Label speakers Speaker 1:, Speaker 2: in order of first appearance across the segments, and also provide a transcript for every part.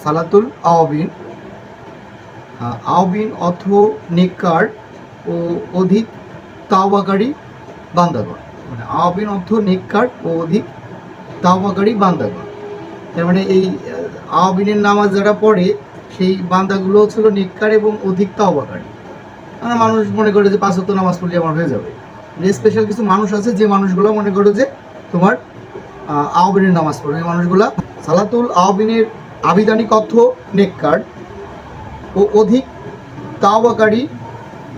Speaker 1: সালাতুল আওয়াবিন। আওয়াবিন অর্থ নেককার ও অধিক তাওবাকারী বান্দাগণ। মানে আওয়াবিন অর্থ নেককার ও অধিক তাওবাকারী বান্দাগণ। তার মানে এই আওয়াবিনের নামাজ যারা পড়ে সেই বান্দাগুলো ছিল নেককার এবং অধিক তাওবাকারী। মানুষ মনে করে যে 5 ওয়াক্ত নামাজ পড়লে আমার হয়ে যাবে। স্পেশাল কিছু মানুষ আছে যে মানুষগুলো মনে করে যে তোমার আওয়াবিনের নামাজ পড়ে। এই মানুষগুলা সালাতুল আওয়াবিনের আবিধানিক অর্থ নেককার ও অধিক তাওবাকারী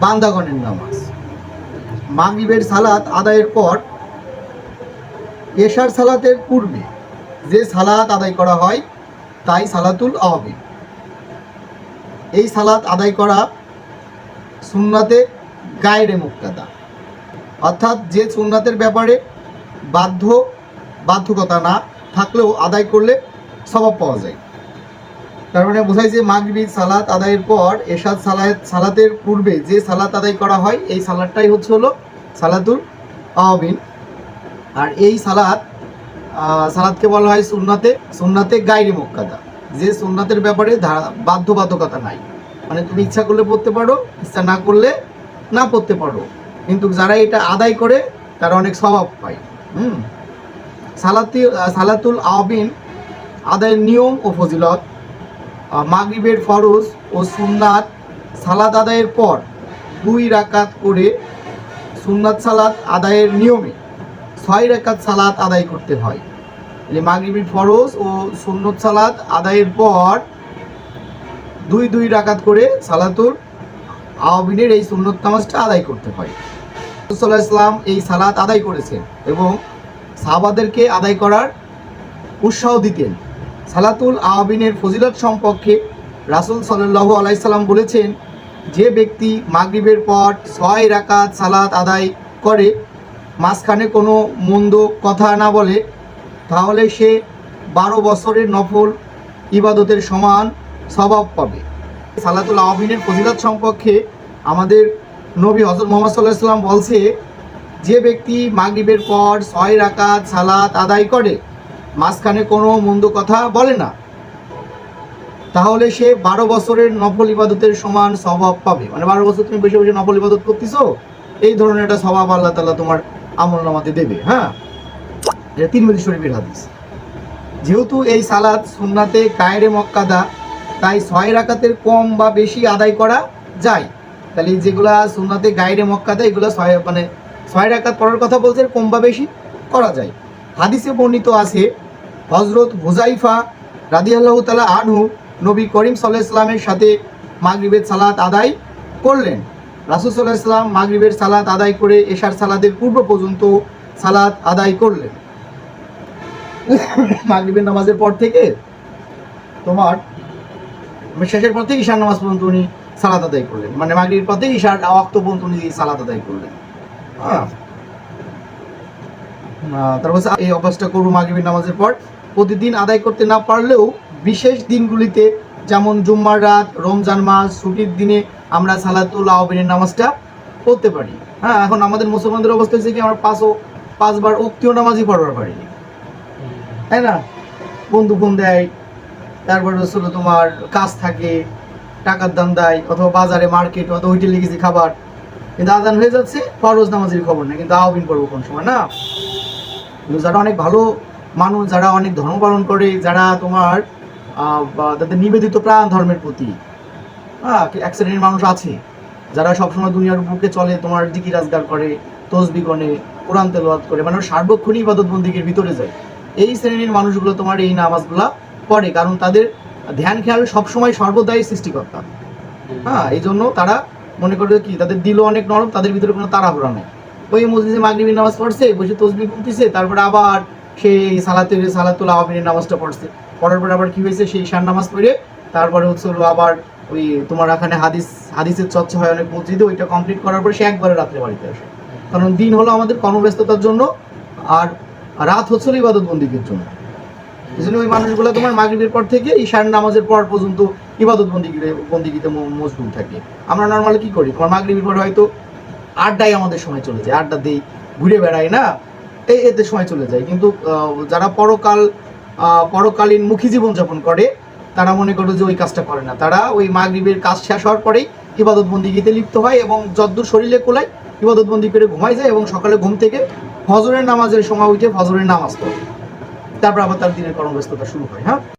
Speaker 1: বান্দাগণের নামাজ। মাগরিবের সালাত আদায়ের পর এশার সালাতের পূর্বে যে সালাত আদায় করা হয় তাই সালাতুল আওয়াবিন। এই সালাত আদায় করা সুন্নাতে গায়রে মুক্তাদা, অর্থাৎ যে সুন্নাতের ব্যাপারে বাধ্যকতা না থাকলেও আদায় করলে সওয়াব পাওয়া যায়। তার মানে বোঝায় যে মাগরিব সালাত আদায়ের পর এশার সালাতের পূর্বে যে সালাত আদায় করা হয় এই সালাতটাই হলো সালাতুল আওয়াবিন। আর এই সালাতকে বলা হয় সুন্নাতে গায়রে মুক্তাদা, যে সুন্নাতের ব্যাপারে বাধ্যবাধকতা নাই। মানে তুমি ইচ্ছা করলে পড়তে পারো, ইচ্ছা না করলে না পড়তে পারো, কিন্তু যারা এটা আদায় করে তারা অনেক সওয়াব পায়। সালাতুল আওয়াবিন আদায়ের নিয়ম ও ফজিলত। মাগরিবের ফরজ ও সুন্নাত সালাত আদায়ের পর 2 রাকাত করে সুন্নাত সালাত আদায়ের নিয়মে 6 রাকাত সালাত আদায় করতে হয়। মাগরিবের ফরজ ও সুন্নত সালাত আদায়ের পর 2 রাকাত করে সালাতুল আওয়াবিনের এই সুন্নত নামাজটা আদায় করতে হয়। রাসূল সাল্লাল্লাহু আলাইহি ওয়াসাল্লাম এই সালাত আদায় করেছেন এবং সাহাবাদেরকে আদায় করার উৎসাহ দিতেন। সালাতুল আওয়াবিনের ফজিলত সম্পর্কে রাসূল সাল্লাল্লাহু আলাইহি সাল্লাম বলেছেন, যে ব্যক্তি মাগরিবের পর 6 রাকাত সালাত আদায় করে মাঝখানে কোনো মন্দ কথা না বলে তাহলে সে 12 বছরের নফল ইবাদতের সমান সওয়াব পাবে। সালাতুল আওয়াবিনের ফজিলত সম্পর্কে আমাদের নবী হযরত মুহাম্মদ সাল্লাল্লাহু আলাইহি ওয়াসাল্লাম বলছে, যে ব্যক্তি মাগরিবের পর 6 রাকাত সালাত আদায় করে মাঝখানে কোনো মন্দ কথা বলে না তাহলে সে 12 বছরের নফল ইবাদতের সমান সওয়াব পাবে। মানে 12 বছর তুমি বসে বসে নফল ইবাদত করতেছো, এই ধরনের একটা সওয়াব আল্লাহ তাআলা তোমার আমলনামাতে দেবে। এটা তিরমিজি শরীফের হাদিস। যেহেতু এই সালাত সুন্নাতে গায়রে মুক্তাদা, তাই 6 রাকাতের কম বা বেশি আদায় করা যায়। তাহলে যেগুলা সুন্নাতে গায়রে মুক্তাদা এগুলো 6 রাকাত পড়ার কথা বলছে, কম বা বেশি করা যায়। হাদিসে বর্ণিত আছে, হযরত হুযায়ফা রাদিয়াল্লাহু তাআলা আনহু নবী করিম সাল্লাল্লাহু আলাইহি ওয়াসাল্লামের সাথে মাগরিবের সালাত আদায় করলেন। রাসূল সাল্লাল্লাহু আলাইহি ওয়াসাল্লাম মাগরিবের সালাত আদায় করে এশার সালাতের পূর্ব পর্যন্ত সালাত আদায় করলেন। মাগরিবের নামাজের পর থেকে তোমার শেষের পর থেকে ঈশার নামাজ পর্যন্ত উনি সালাত আদায় করলেন। মানে মাগরিবের পর থেকে ঈশার ওয়াক্ত পর্যন্ত উনি সালাত আদায় করলেন। তারপর এই অভ্যাসটা করবো মাগরিবের নামাজের পর। প্রতিদিন আদায় করতে না পারলেও বিশেষ দিনগুলিতে যেমন জুম্মার রাত, রমজান মাস, ছুটির দিনে আমরা সালাতুল আওয়াবিনের নামাজটা পড়তে পারি। এখন আমাদের মুসলমানদের অবস্থা হচ্ছে কি, আমরা 5 বার উক্তীয় নামাজই পড়বার পারিনি, তাই না? বন্ধু ফোন দেয়, তারপরে হলো তোমার কাজ থাকে, টাকার দাম দেয়, অথবা বাজারে মার্কেট অথবা হোটেলে গেছি খাবার, কিন্তু আজান হয়ে যাচ্ছে, ফরজ নামাজের খবর নেই, কিন্তু আওয়াবিন পড়বো কোন সময় না? কিন্তু যারা অনেক ভালো মানুষ, যারা অনেক ধর্ম পালন করে, যারা তোমার তাদের নিবেদিত প্রাণ ধর্মের প্রতি এক শ্রেণীর মানুষ আছে যারা সবসময় দুনিয়ার বুকে চলে, তোমার জিকির আজগার করে, তসবিহ গণে, কোরআন তেলাওয়াত করে, মানে সার্বক্ষণিক ইবাদত বন্দেগীর ভিতরে যায়। এই শ্রেণীর মানুষগুলো তোমার এই নামাজগুলা পড়ে, কারণ তাদের ধ্যান খেয়াল সবসময় সর্বদাই সৃষ্টিকর্তা। এই জন্য তারা মনে করে কি, তাদের দিলও অনেক নরম, তাদের ভিতরে কোনো তাড়াহুড়া নেই। ওই মসজিদে মাগরিবের নামাজ পড়ছে, বসে তসবিহ গুনতেছে, তারপরে আবার সেই সালাতুল আওয়াবিনের নামাজটা পড়ছে, পড়ার পরে আবার কি হয়েছে, সেই ঈশার নামাজ পড়ে তারপরে হলো আবার ওই তোমার এখানে হাদিসের চর্চা হয় অনেক মসজিদে, ওইটা কমপ্লিট করার পরে সে একবারে রাত্রে বাড়িতে আসে। কারণ দিন হলো আমাদের কর্মব্যস্ততার জন্য, আর রাত হচ্ছিল ইবাদত বন্দেগীর জন্য। এই জন্য ওই মানুষগুলো তোমার মাগরিবের পর থেকে ঈশার নামাজের পর পর্যন্ত ইবাদত বন্দেগীতে মশগুল থাকে। আমরা নর্মালি কি করি, তোমার মাগরিবের পর হয়তো আড্ডায় আমাদের সময় চলে যায়, আড্ডা দিই, ঘুরে বেড়াই না, এতে সময় চলে যায়। কিন্তু যারা পরকালীন মুখী জীবনযাপন করে তারা মনে করো যে ওই কাজটা করে না, তারা ওই মাগরিবের কাজ শেষ হওয়ার পরেই ইবাদত বন্দিগিতে লিপ্ত হয় এবং যদ্দূর শরীরে কোলায় ইবাদত বন্দি করে ঘুমাই যায় এবং সকালে ঘুম থেকে ফজরের নামাজের সময় উঠে ফজরের নামাজ পড়ে, তারপর আবার তার দিনের কর্মব্যস্ততা শুরু হয়। হ্যাঁ।